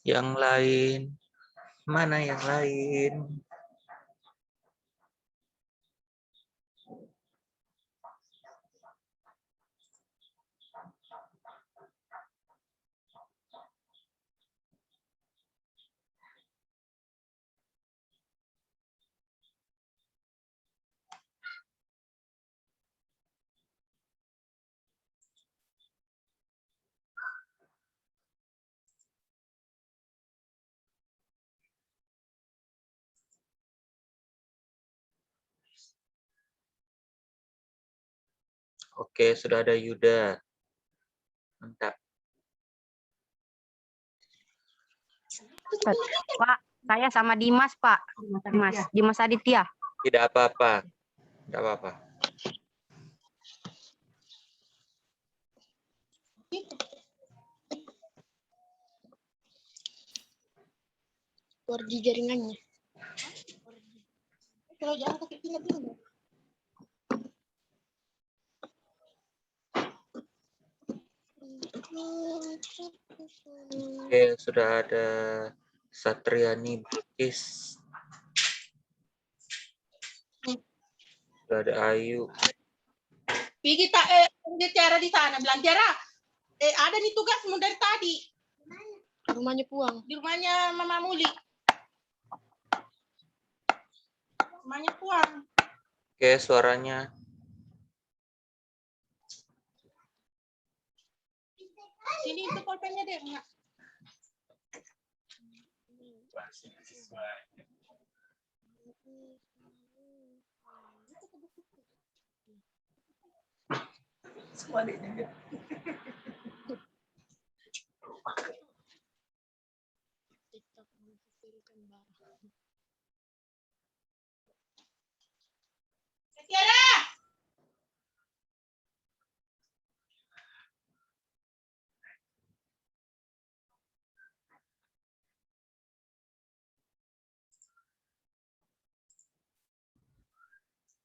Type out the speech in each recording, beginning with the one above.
Yang lain, mana yang lain? Oke, sudah ada Yuda. Mantap. Pak, saya sama Dimas, Pak. Dimas Aditya. Tidak apa-apa. Tidak apa-apa. Di jaringannya. Kalau jangan pakai pingat. Oke, sudah ada Satriani Bilkis. Sudah ada Ayu. Pergi dia Tiara di sana, bilang Tiara. Ada nih tugasmu dari tadi. Rumahnya Puang. Di rumahnya Mama Muli. Rumahnya Puang. Oke, suaranya. Sini itu pulpennya deh. Semua adiknya. Tiara!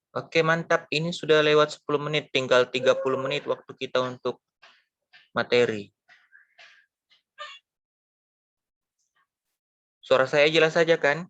Oke, mantap. Ini sudah lewat 10 menit. Tinggal 30 menit waktu kita untuk materi. Suara saya jelas saja kan?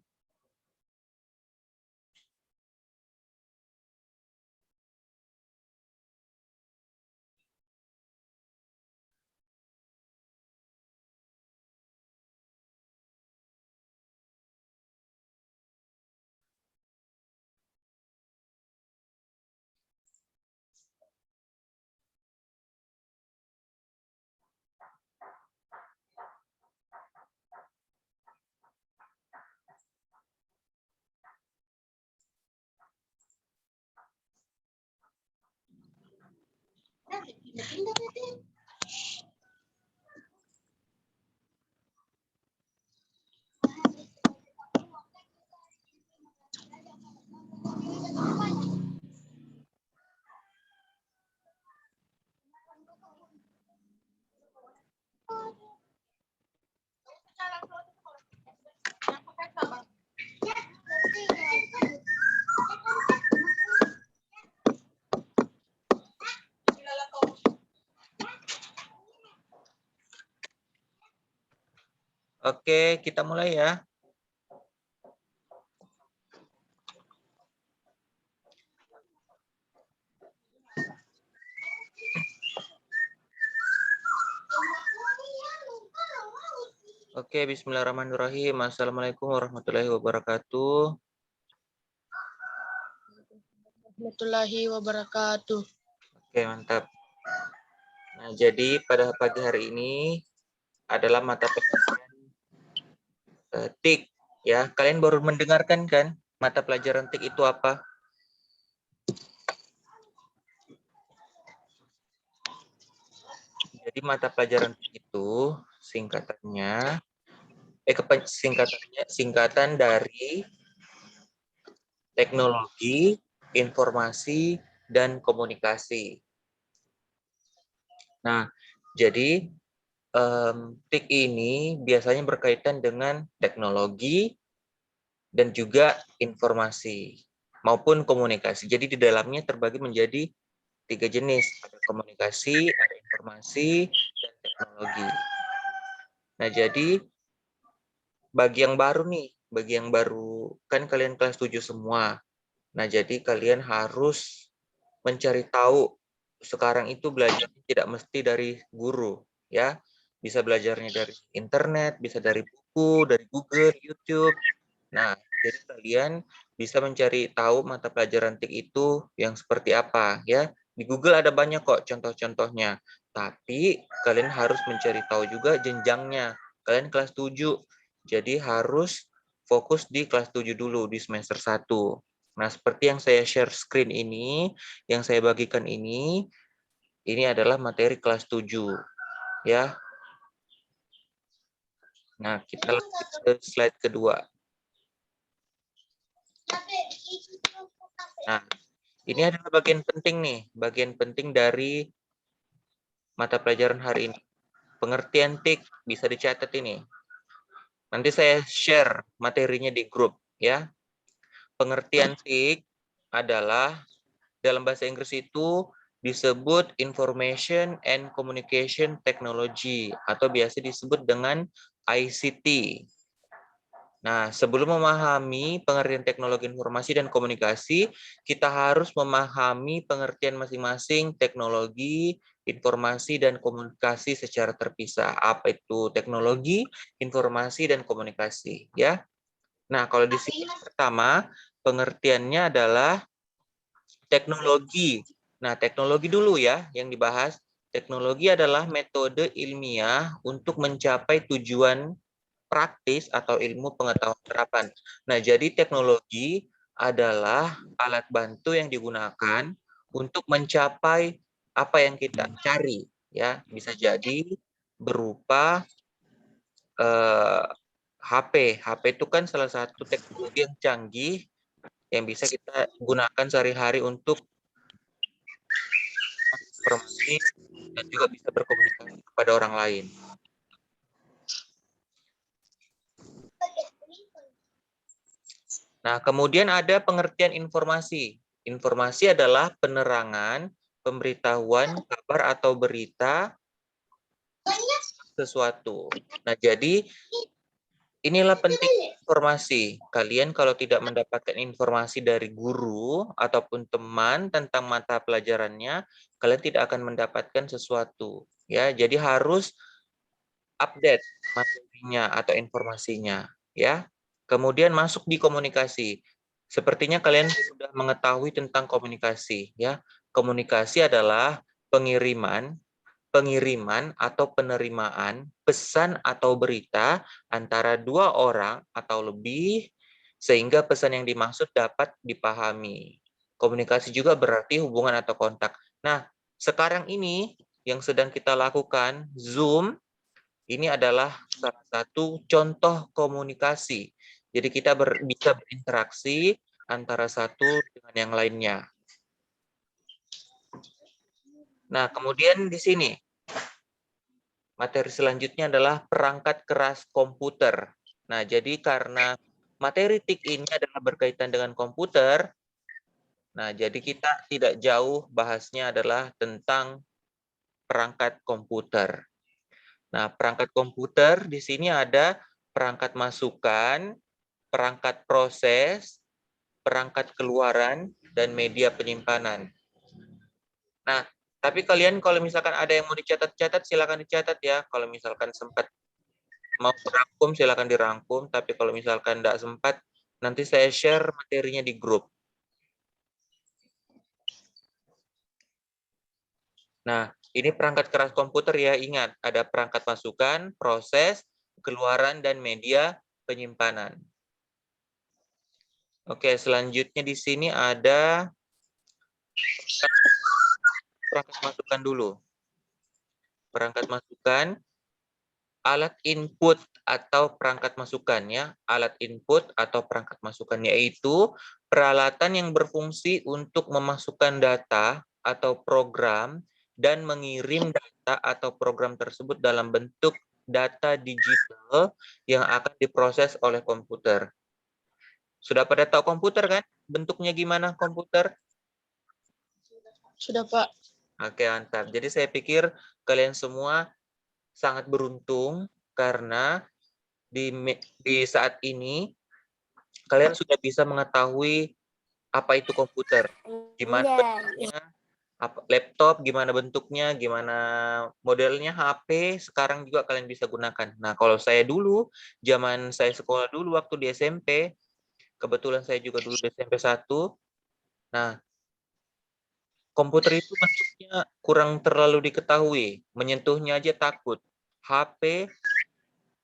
Oke, kita mulai ya. Oke, bismillahirrahmanirrahim. Assalamualaikum warahmatullahi wabarakatuh. Warahmatullahi wabarakatuh. Oke, mantap. Nah, jadi pada pagi hari ini adalah mata pelajaran TIK. Ya, kalian baru mendengarkan kan mata pelajaran TIK itu apa? Jadi mata pelajaran TIK itu singkatan dari teknologi, informasi, dan komunikasi. Nah, jadi TIK ini biasanya berkaitan dengan teknologi dan juga informasi maupun komunikasi. Jadi di dalamnya terbagi menjadi 3 jenis, ada komunikasi, ada informasi, dan teknologi. Nah, jadi bagi yang baru nih, bagi yang baru, kan kalian kelas 7 semua. Nah, jadi kalian harus mencari tahu. Sekarang itu belajar tidak mesti dari guru, ya. Bisa belajarnya dari internet, bisa dari buku, dari Google, YouTube. Nah, jadi kalian bisa mencari tahu mata pelajaran TIK itu yang seperti apa, ya. Di Google ada banyak kok contoh-contohnya. Tapi kalian harus mencari tahu juga jenjangnya. Kalian kelas 7. Jadi harus fokus di kelas 7 dulu di semester 1. Nah, seperti yang saya share screen ini, yang saya bagikan ini adalah materi kelas 7, ya. Nah, kita lanjut ke slide kedua. Nah, ini adalah bagian penting nih, bagian penting dari mata pelajaran hari ini. Pengertian TIK bisa dicatat ini. Nanti saya share materinya di grup, ya. Pengertian TIK adalah dalam bahasa Inggris itu disebut Information and Communication Technology atau biasa disebut dengan ICT. Nah, sebelum memahami pengertian teknologi informasi dan komunikasi, kita harus memahami pengertian masing-masing teknologi, informasi, dan komunikasi secara terpisah. Apa itu teknologi, informasi, dan komunikasi, ya? Nah, kalau di sini pertama, pengertiannya adalah teknologi. Nah, teknologi dulu ya yang dibahas. Teknologi adalah metode ilmiah untuk mencapai tujuan praktis atau ilmu pengetahuan terapan. Nah, jadi teknologi adalah alat bantu yang digunakan untuk mencapai apa yang kita cari, ya. Bisa jadi berupa HP. HP itu kan salah satu teknologi yang canggih yang bisa kita gunakan sehari-hari untuk informasi dan juga bisa berkomunikasi kepada orang lain. Nah, kemudian ada pengertian informasi. Informasi adalah penerangan, pemberitahuan, kabar atau berita sesuatu. Nah, jadi inilah penting informasi. Kalian kalau tidak mendapatkan informasi dari guru ataupun teman tentang mata pelajarannya, kalian tidak akan mendapatkan sesuatu. Ya, jadi harus update materinya atau informasinya, ya. Kemudian masuk di komunikasi. Sepertinya kalian sudah mengetahui tentang komunikasi, ya. Komunikasi adalah pengiriman atau penerimaan pesan atau berita antara dua orang atau lebih sehingga pesan yang dimaksud dapat dipahami. Komunikasi juga berarti hubungan atau kontak. Nah, sekarang ini yang sedang kita lakukan, Zoom, ini adalah salah satu contoh komunikasi. Jadi kita bisa berinteraksi antara satu dengan yang lainnya. Nah, kemudian di sini, materi selanjutnya adalah perangkat keras komputer. Nah, jadi karena materi TIK ini adalah berkaitan dengan komputer, nah jadi kita tidak jauh bahasnya adalah tentang perangkat komputer. Nah, perangkat komputer di sini ada perangkat masukan, perangkat proses, perangkat keluaran, dan media penyimpanan. Nah, tapi kalian kalau misalkan ada yang mau dicatat-catat, silakan dicatat ya. Kalau misalkan sempat mau dirangkum, silakan dirangkum. Tapi kalau misalkan tidak sempat, nanti saya share materinya di grup. Nah, ini perangkat keras komputer ya. Ingat, ada perangkat masukan, proses, keluaran, dan media penyimpanan. Oke, selanjutnya di sini ada perangkat masukan dulu. Perangkat masukan, alat input atau perangkat masukan ya. Alat input atau perangkat masukan yaitu peralatan yang berfungsi untuk memasukkan data atau program dan mengirim data atau program tersebut dalam bentuk data digital yang akan diproses oleh komputer. Sudah pada tahu komputer kan? Bentuknya gimana komputer? Sudah, Pak. Oke, mantap. Jadi saya pikir kalian semua sangat beruntung karena di saat ini kalian sudah bisa mengetahui apa itu komputer, gimana bentuknya, laptop gimana bentuknya, gimana modelnya, HP sekarang juga kalian bisa gunakan. Nah, kalau saya dulu, zaman saya sekolah dulu waktu di SMP, kebetulan saya juga dulu di SMP 1. Nah, komputer itu bentuknya kurang terlalu diketahui, menyentuhnya aja takut. HP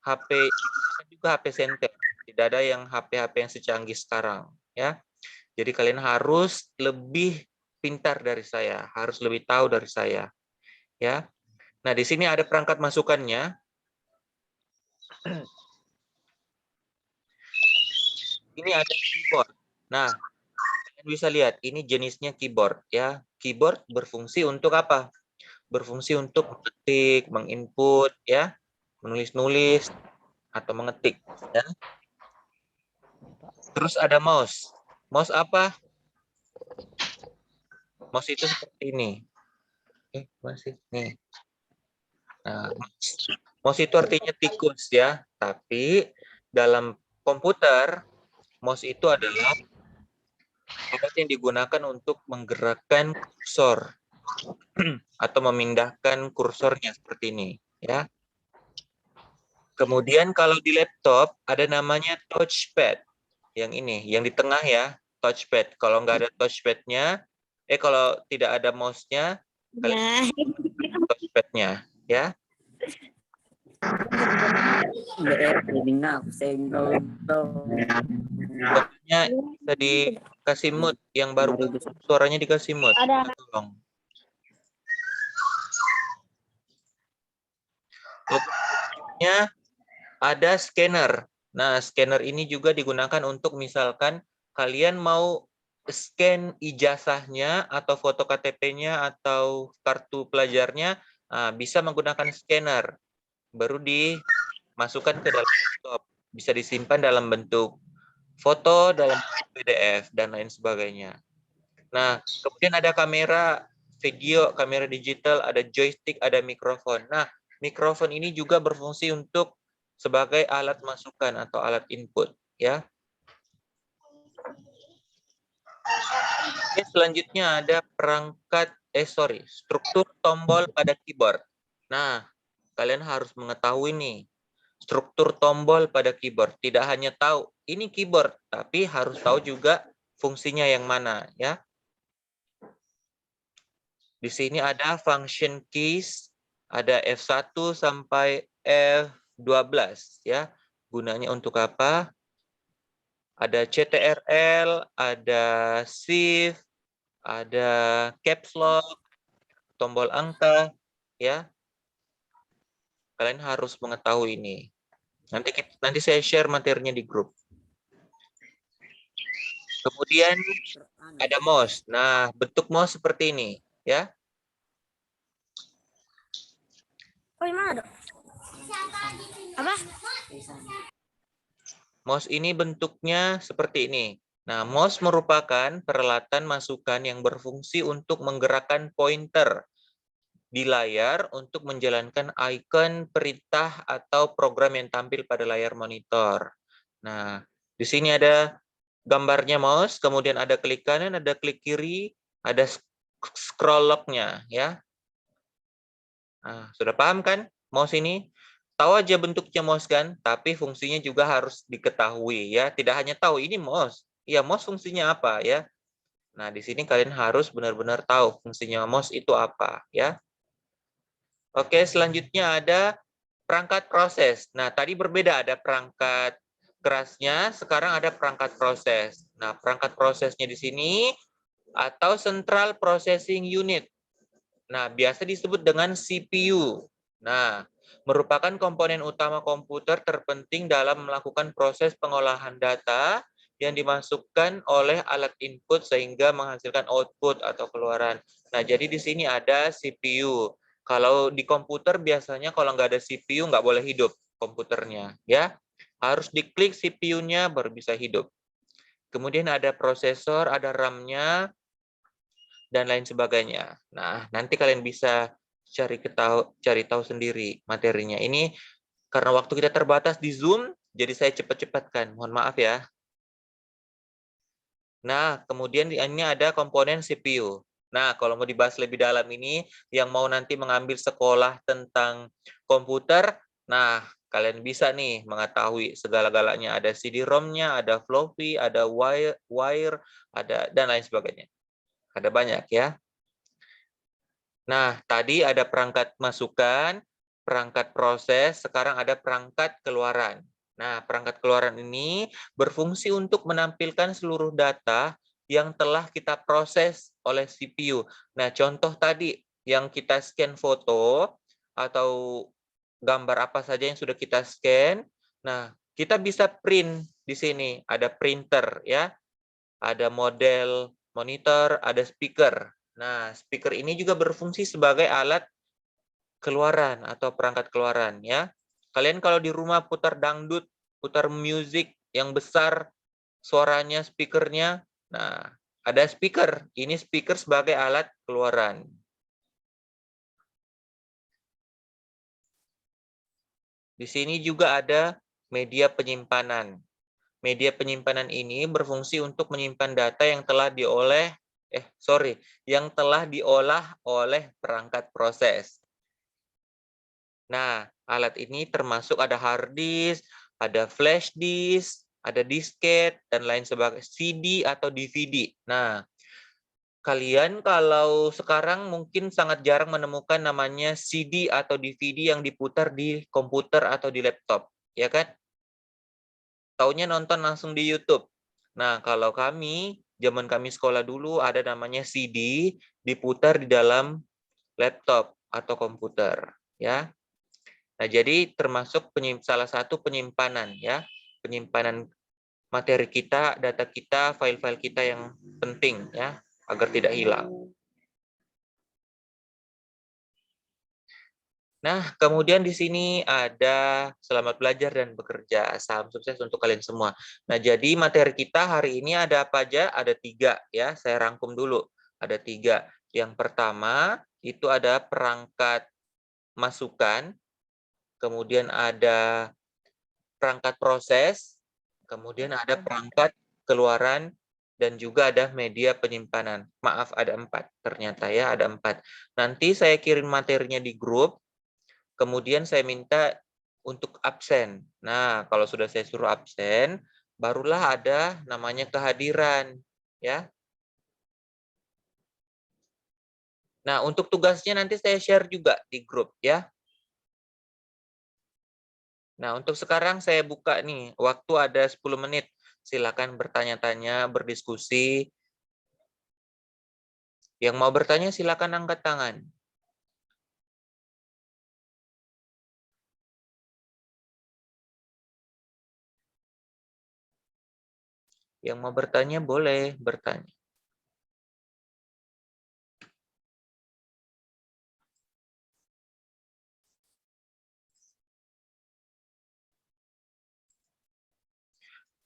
digunakan juga HP senter. Tidak ada yang HP-HP yang secanggih sekarang, ya. Jadi kalian harus lebih pintar dari saya, harus lebih tahu dari saya, ya. Nah, di sini ada perangkat masukannya. Ini ada keyboard. Nah, kalian bisa lihat ini jenisnya keyboard, ya. Keyboard berfungsi untuk apa? Berfungsi untuk mengetik, menginput, ya, menulis-nulis atau mengetik, ya. Terus ada mouse. Mouse apa? Mouse itu seperti ini. Masih nih. Nah, mouse itu artinya tikus, ya. Tapi dalam komputer, mouse itu adalah alat yang digunakan untuk menggerakkan kursor atau memindahkan kursornya seperti ini, ya. Kemudian kalau di laptop ada namanya touchpad. Yang ini, yang di tengah ya, touchpad. Kalau nggak ada touchpadnya, kalau tidak ada mouse-nya, kalian touchpadnya, ya. Suaranya bisa dikasih mute, yang baru suaranya dikasih mute. Tolong. Berikutnya ada scanner. Nah, scanner ini juga digunakan untuk misalkan kalian mau scan ijazahnya atau foto KTP-nya atau kartu pelajarnya, bisa menggunakan scanner. Baru dimasukkan ke dalam laptop. Bisa disimpan dalam bentuk foto, dalam bentuk PDF, dan lain sebagainya. Nah, kemudian ada kamera video, kamera digital, ada joystick, ada mikrofon. Nah, mikrofon ini juga berfungsi untuk sebagai alat masukan atau alat input, ya. Oke, selanjutnya ada struktur tombol pada keyboard. Nah, kalian harus mengetahui nih, struktur tombol pada keyboard. Tidak hanya tahu ini keyboard, tapi harus tahu juga fungsinya yang mana, ya. Di sini ada function keys, ada F1 sampai F12, ya. Gunanya untuk apa? Ada CTRL, ada shift, ada caps lock, tombol angka, ya. Kalian harus mengetahui ini. Nanti saya share materinya di grup. Kemudian ada mouse. Nah, bentuk mouse seperti ini, ya. Oh, gimana dok? Apa? Mouse ini bentuknya seperti ini. Nah, mouse merupakan peralatan masukan yang berfungsi untuk menggerakkan pointer di layar untuk menjalankan icon perintah atau program yang tampil pada layar monitor. Nah, di sini ada gambarnya mouse, kemudian ada klik kanan, ada klik kiri, ada scroll lock-nya, ya. Nah, sudah paham kan mouse ini? Tahu aja bentuknya mouse kan, tapi fungsinya juga harus diketahui, ya. Tidak hanya tahu ini mouse. Ya, mouse fungsinya apa, ya. Nah, di sini kalian harus benar-benar tahu fungsinya mouse itu apa, ya. Oke, selanjutnya ada perangkat proses. Nah, tadi berbeda, ada perangkat kerasnya, sekarang ada perangkat proses. Nah, perangkat prosesnya di sini atau Central Processing Unit. Nah, biasa disebut dengan CPU. Nah, merupakan komponen utama komputer terpenting dalam melakukan proses pengolahan data yang dimasukkan oleh alat input sehingga menghasilkan output atau keluaran. Nah, jadi di sini ada CPU. Kalau di komputer biasanya kalau nggak ada CPU nggak boleh hidup komputernya, ya. Harus diklik CPU-nya baru bisa hidup. Kemudian ada prosesor, ada RAM-nya, dan lain sebagainya. Nah, nanti kalian bisa cari tahu sendiri materinya. Ini Karena waktu kita terbatas di Zoom, jadi saya cepat-cepatkan. Mohon maaf ya. Nah, kemudian ini ada komponen CPU. Nah, kalau mau dibahas lebih dalam ini, yang mau nanti mengambil sekolah tentang komputer, nah, kalian bisa nih mengetahui segala-galanya. Ada CD-ROM-nya, ada floppy, ada wire, ada dan lain sebagainya. Ada banyak ya. Nah, tadi ada perangkat masukan, perangkat proses, sekarang ada perangkat keluaran. Nah, perangkat keluaran ini berfungsi untuk menampilkan seluruh data yang telah kita proses oleh CPU. Nah, contoh tadi yang kita scan foto atau gambar apa saja yang sudah kita scan. Nah, kita bisa print di sini. Ada printer ya, ada model monitor, ada speaker. Nah, speaker ini juga berfungsi sebagai alat keluaran atau perangkat keluaran ya. Kalian kalau di rumah putar dangdut, putar musik yang besar, suaranya, speakernya, nah ada speaker. Ini speaker sebagai alat keluaran. Di sini juga ada media penyimpanan. Media penyimpanan ini berfungsi untuk menyimpan data yang telah yang telah diolah oleh perangkat proses. Nah, alat ini termasuk ada hard disk, ada flash disk, ada disket, dan lain sebagainya, CD atau DVD. Nah, kalian kalau sekarang mungkin sangat jarang menemukan namanya CD atau DVD yang diputar di komputer atau di laptop, ya kan? Taunya nonton langsung di YouTube. Nah, kalau zaman kami sekolah dulu ada namanya CD diputar di dalam laptop atau komputer, ya. Nah, jadi termasuk salah satu penyimpanan ya, penyimpanan materi kita, data kita, file-file kita yang penting ya, agar tidak hilang. Nah, kemudian di sini ada selamat belajar dan bekerja. Salam sukses untuk kalian semua. Nah, jadi materi kita hari ini ada apa aja? Ada 3 ya, saya rangkum dulu. Ada 3. Yang pertama itu ada perangkat masukan, kemudian ada perangkat proses, kemudian ada perangkat keluaran, dan juga ada media penyimpanan. Maaf, ada 4. Ternyata ya, ada 4. Nanti saya kirim materinya di grup, kemudian saya minta untuk absen. Nah, kalau sudah saya suruh absen, barulah ada namanya kehadiran. Ya. Nah, untuk tugasnya nanti saya share juga di grup. Ya. Nah, untuk sekarang saya buka nih, waktu ada 10 menit. Silakan bertanya-tanya, berdiskusi. Yang mau bertanya silakan angkat tangan. Yang mau bertanya boleh bertanya.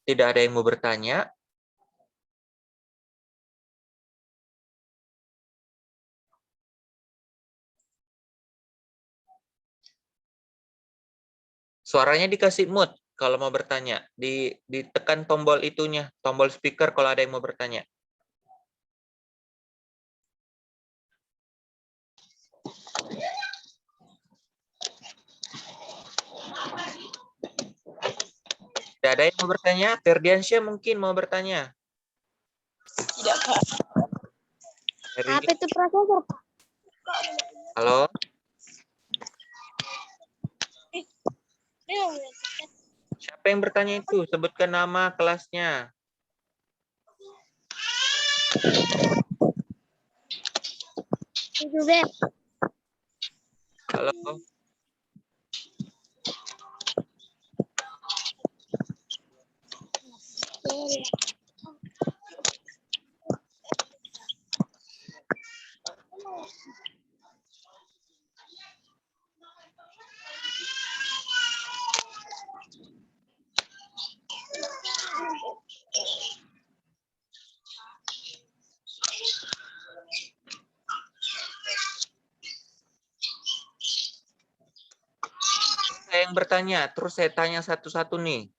Tidak ada yang mau bertanya? Suaranya dikasih mute kalau mau bertanya. Ditekan tombol itunya, tombol speaker kalau ada yang mau bertanya. Tidak ada yang mau bertanya? Ferdiansyah mungkin mau bertanya. Tidak, Pak. Apa itu prosesor, Pak? Halo? Siapa yang bertanya itu? Sebutkan nama kelasnya. Itu deh. Halo? Saya yang bertanya? Terus saya tanya satu-satu nih.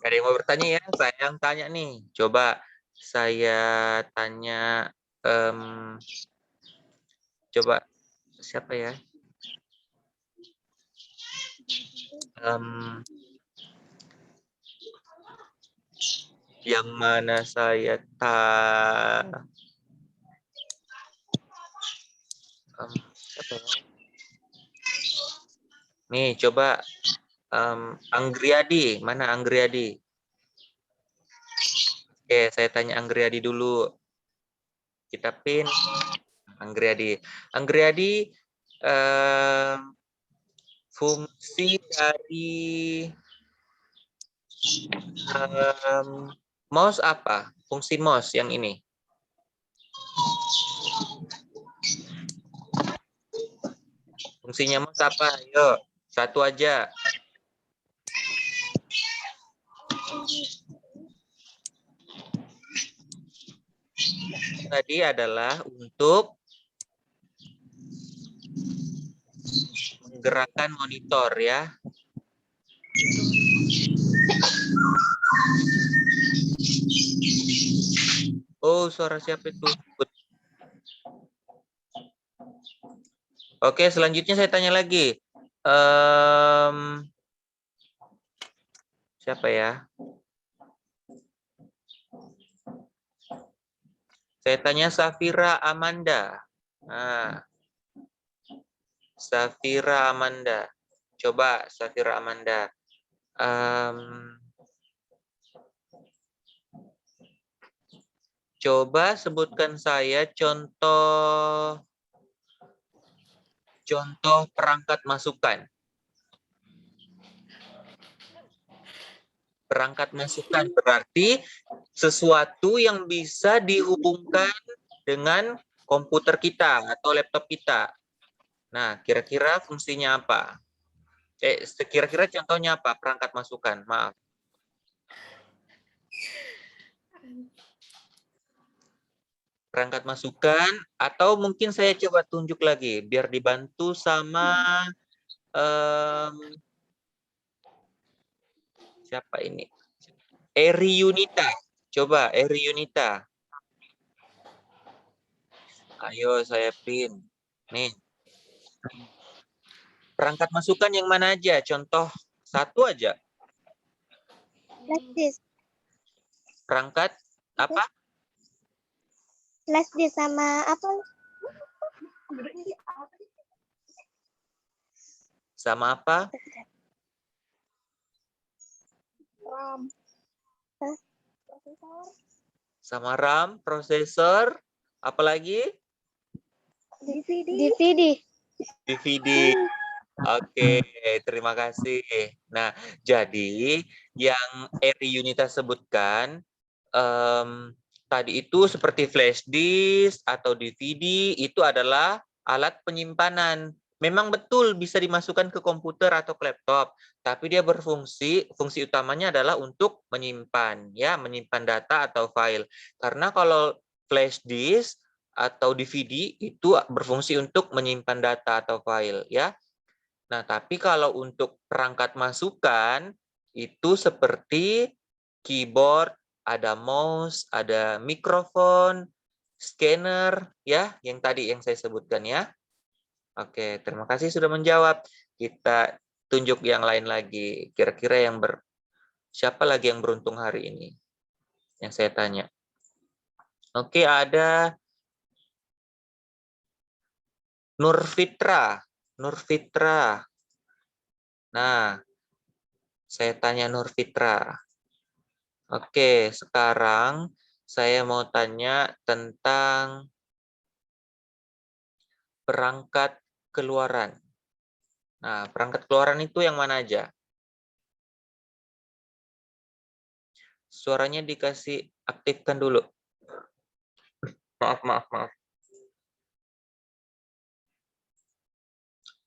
Ada yang mau bertanya ya? Saya yang tanya nih. Coba saya tanya. Coba siapa ya? Yang mana saya siapa ya? Nih coba Anggriadi, mana Anggriadi? Oke, saya tanya Anggriadi dulu. Kita pin Anggriadi. Anggriadi, fungsi dari mouse apa? Fungsi mouse yang ini. Fungsinya mouse apa? Yuk, satu aja. Tadi adalah untuk menggerakkan monitor ya. Oh, suara siapa itu? Oke, selanjutnya saya tanya lagi. Siapa ya? Saya tanya Safira Amanda. Nah, Safira Amanda. Coba Safira Amanda. Coba sebutkan saya contoh perangkat masukan. Perangkat masukan berarti sesuatu yang bisa dihubungkan dengan komputer kita atau laptop kita. Nah, kira-kira fungsinya apa? Kira-kira contohnya apa? Perangkat masukan, maaf. Perangkat masukan, atau mungkin saya coba tunjuk lagi, biar dibantu sama siapa ini? Eri Yunita. Coba, Eri Yunita. Ayo saya pin. Nih. Perangkat masukan yang mana aja? Contoh satu aja. Flash disk. Perangkat apa? Flash disk sama apa? Sama apa? RAM. Sama RAM, prosesor, apalagi? DVD. DVD. Oke, terima kasih. Nah, jadi yang Eri Yunita sebutkan tadi itu seperti flash disk atau DVD itu adalah alat penyimpanan. Memang betul bisa dimasukkan ke komputer atau ke laptop, tapi dia fungsi utamanya adalah untuk menyimpan, ya, menyimpan data atau file. Karena kalau flash disk atau DVD itu berfungsi untuk menyimpan data atau file, ya. Nah, tapi kalau untuk perangkat masukan itu seperti keyboard, ada mouse, ada mikrofon, scanner, ya, yang tadi yang saya sebutkan ya. Oke, terima kasih sudah menjawab. Kita tunjuk yang lain lagi. Kira-kira siapa lagi yang beruntung hari ini? Yang saya tanya. Oke, ada Nurfitra. Nurfitra. Nah, saya tanya Nurfitra. Oke, sekarang saya mau tanya tentang perangkat keluaran. Nah, perangkat keluaran itu yang mana aja? Suaranya dikasih aktifkan dulu. Maaf.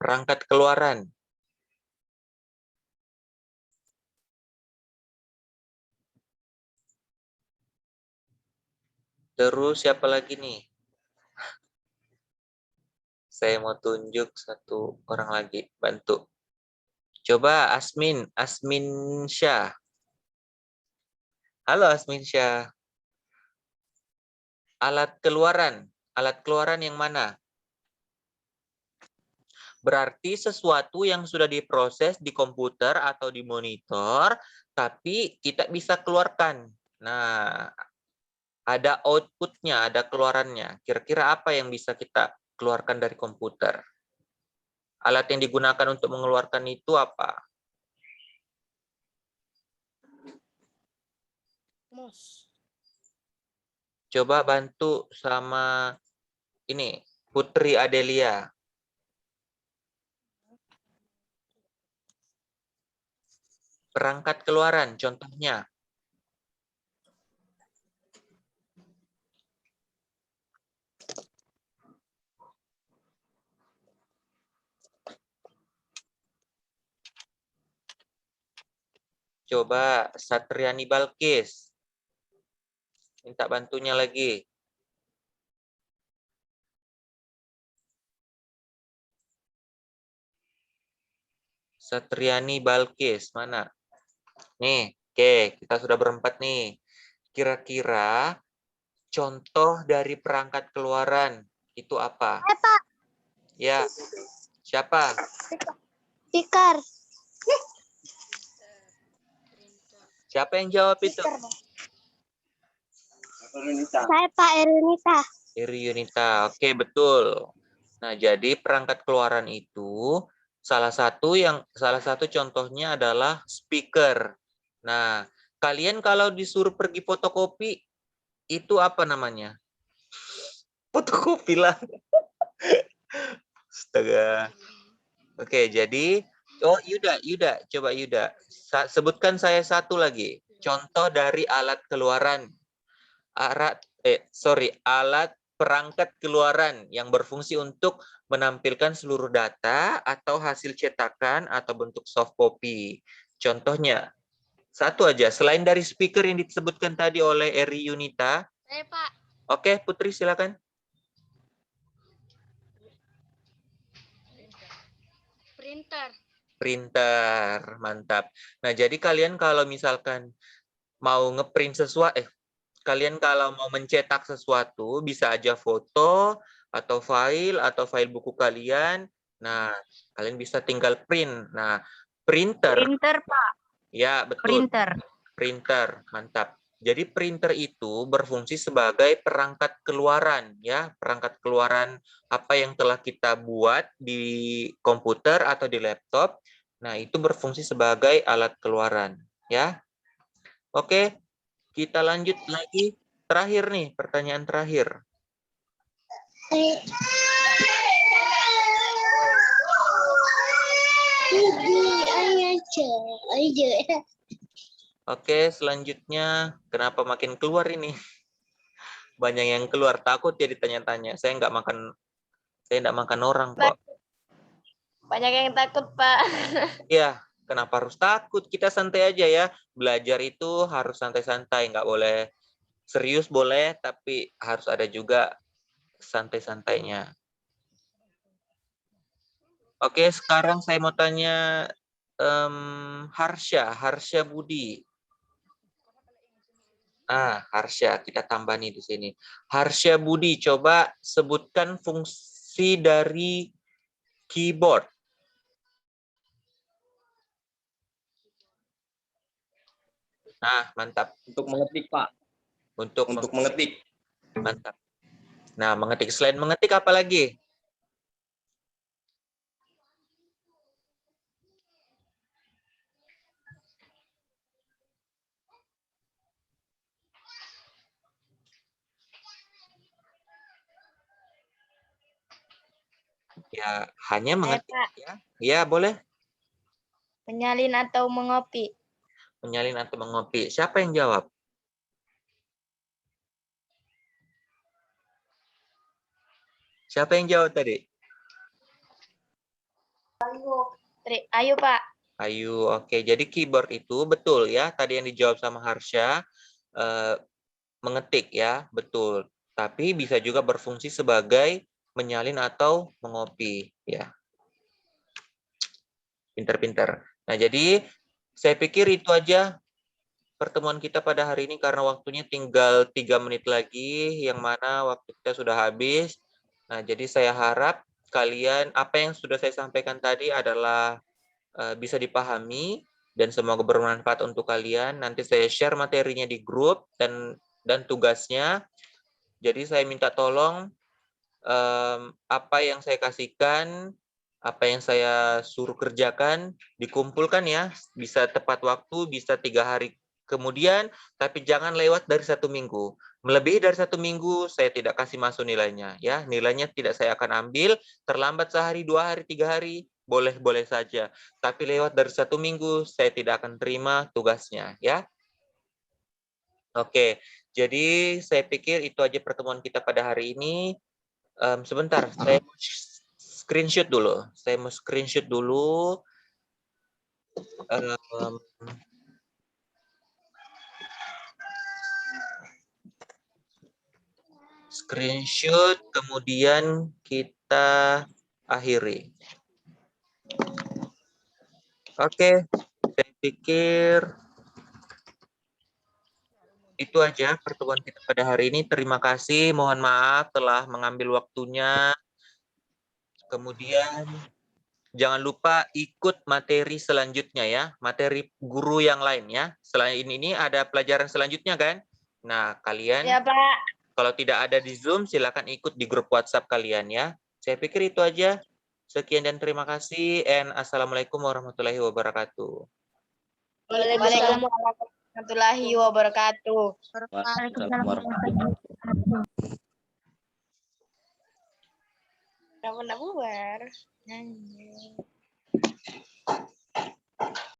Perangkat keluaran. Terus siapa lagi nih? saya mau tunjuk satu orang lagi, bantu. Coba Asmin Syah. Halo Asmin Syah. Alat keluaran yang mana? Berarti sesuatu yang sudah diproses di komputer atau di monitor, tapi kita bisa keluarkan. Nah, ada outputnya, ada keluarannya. Kira-kira apa yang bisa kita keluarkan dari komputer? Alat yang digunakan untuk mengeluarkan itu apa? Mouse. Coba bantu sama ini, Putri Adelia. Perangkat keluaran, contohnya. Coba Satriani Balkis. Minta bantunya lagi. Satriani Balkis, mana? Nih, oke, kita sudah berempat nih. Kira-kira contoh dari perangkat keluaran itu apa? Pak. Ya, siapa? Speaker. Siapa yang jawab itu? Saya Pak Erinita. Iri Yunita. Oke, betul. Nah, jadi perangkat keluaran itu salah satu contohnya adalah speaker. Nah, kalian kalau disuruh pergi fotokopi itu apa namanya? Fotokopi lah. Astaga. Oke, jadi Yuda, coba Yuda. Sebutkan saya satu lagi. Contoh dari alat keluaran. Alat perangkat keluaran yang berfungsi untuk menampilkan seluruh data atau hasil cetakan atau bentuk soft copy. Contohnya, satu aja. Selain dari speaker yang disebutkan tadi oleh Eri Yunita. Saya Pak. Oke, Putri silakan. Printer, mantap. Nah, jadi kalian kalau misalkan mau ngeprint sesuatu, kalian kalau mau mencetak sesuatu, bisa aja foto, atau file buku kalian. Nah, kalian bisa tinggal print. Nah, printer. Printer, Pak. Ya, betul. Printer. Printer, mantap. Jadi printer itu berfungsi sebagai perangkat keluaran, ya, perangkat keluaran apa yang telah kita buat di komputer atau di laptop. Nah, itu berfungsi sebagai alat keluaran, ya. Oke, kita lanjut lagi. Terakhir nih, pertanyaan terakhir. Oke, selanjutnya kenapa makin keluar ini? Banyak yang keluar, takut ya ditanya-tanya. Saya nggak makan orang kok. Banyak yang takut, Pak. Ya, kenapa harus takut? Kita santai aja ya. Belajar itu harus santai-santai, nggak boleh serius boleh, tapi harus ada juga santai-santainya. Oke, sekarang saya mau tanya Harsha Budi. Harsha, kita tambah nih di sini. Harsha Budi, coba sebutkan fungsi dari keyboard. Mantap. Untuk mengetik, Pak. Untuk mengetik. Mantap. Nah, mengetik. Selain mengetik apa lagi? Ya, hanya mengetik ya. Ya, boleh. Menyalin atau mengopi. Menyalin atau mengopi. Siapa yang jawab? Siapa yang jawab tadi? Ayo, Pak. Ayu, oke. Jadi keyboard itu betul ya. Tadi yang dijawab sama Harsha, mengetik ya, betul. Tapi bisa juga berfungsi sebagai menyalin atau mengopi ya. Pinter-pinter. Nah, jadi saya pikir itu aja pertemuan kita pada hari ini karena waktunya tinggal 3 menit lagi, yang mana waktu kita sudah habis. Nah, jadi saya harap kalian, apa yang sudah saya sampaikan tadi adalah bisa dipahami dan semoga bermanfaat untuk kalian. Nanti saya share materinya di grup dan tugasnya. Jadi saya minta tolong apa yang saya kasihkan, apa yang saya suruh kerjakan, dikumpulkan ya, bisa tepat waktu, bisa 3 hari kemudian, tapi jangan lewat dari 1 minggu. Melebihi dari 1 minggu, saya tidak kasih masuk nilainya. Ya, nilainya tidak saya akan ambil, terlambat sehari, 2 hari, 3 hari, boleh-boleh saja. Tapi lewat dari 1 minggu, saya tidak akan terima tugasnya. Ya. Oke, jadi saya pikir itu aja pertemuan kita pada hari ini. Sebentar, saya mau screenshot dulu. Saya mau screenshot dulu. Screenshot, kemudian kita akhiri. Oke, saya pikir itu aja pertemuan kita pada hari ini. Terima kasih, mohon maaf telah mengambil waktunya. Kemudian jangan lupa ikut materi selanjutnya ya, materi guru yang lain ya. Selain ini ada pelajaran selanjutnya kan? Nah, kalian Ya, Pak. kalau tidak ada di Zoom, silakan ikut di grup WhatsApp kalian ya. Saya pikir itu aja. Sekian dan terima kasih. And Assalamualaikum warahmatullahi wabarakatuh. Waalaikumsalam warahmatullahi wabarakatuh. Waalaikumsalam warahmatullahi wabarakatuh. Kapan bubar?